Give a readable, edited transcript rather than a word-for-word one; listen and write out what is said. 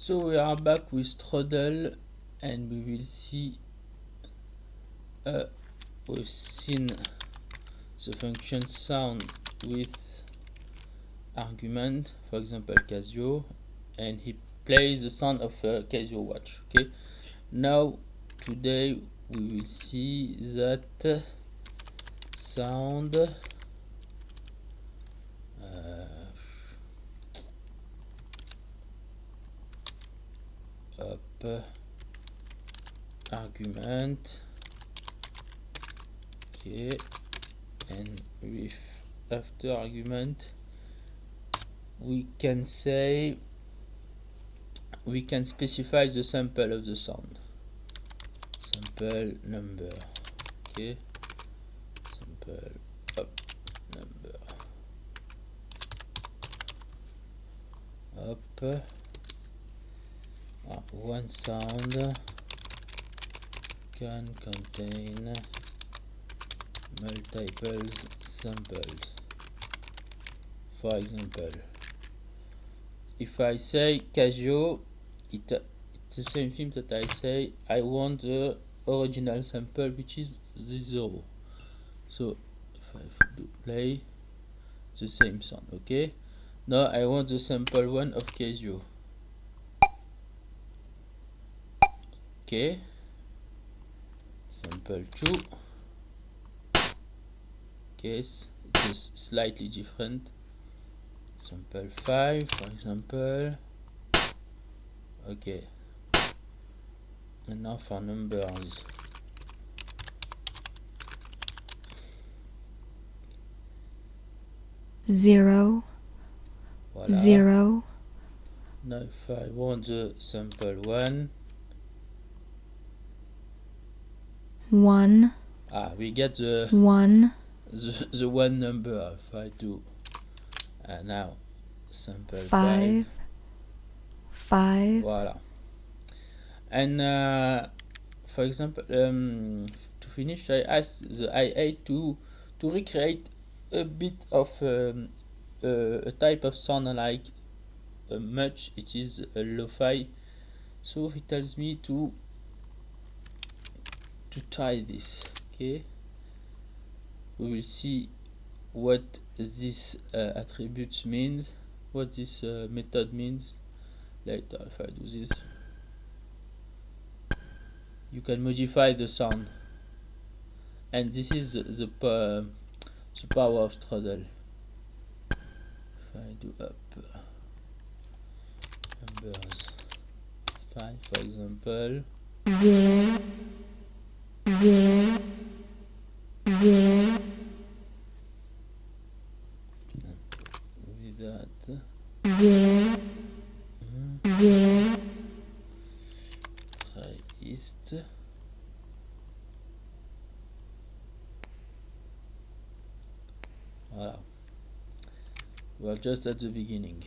So we are back with Strudel, and we will see we've seen the function sound with argument, for example Casio, and he plays the sound of a Casio watch. Okay, now today we will see that sound argument. Okay, and with after argument we can say we can specify the sample of the sound, sample number. Okay, sample up number up. One sound can contain multiple samples. For example, if I say Casio, it's the same thing that I say I want the original sample, which is the 0. So if I do play, the same sound. Okay, now I want the sample 1 of Casio. Okay, sample 2. Case it is slightly different. Sample 5, for example. Okay, and now for numbers. Zero. Voilà. 0. Now if I want the sample 1, 1. We get the 1. the 1 number. If I do now sample 5. 5. Voilà. And for example, to finish, I asked the IA to recreate a bit of a type of sound like much it is a lo-fi. So he tells me to try this. Okay, we will see what this attributes means, what this method means later. If I do this, you can modify the sound, and this is the power of Strudel. If I do up numbers 5, for example, with that, try east. Voilà, we are just at the beginning.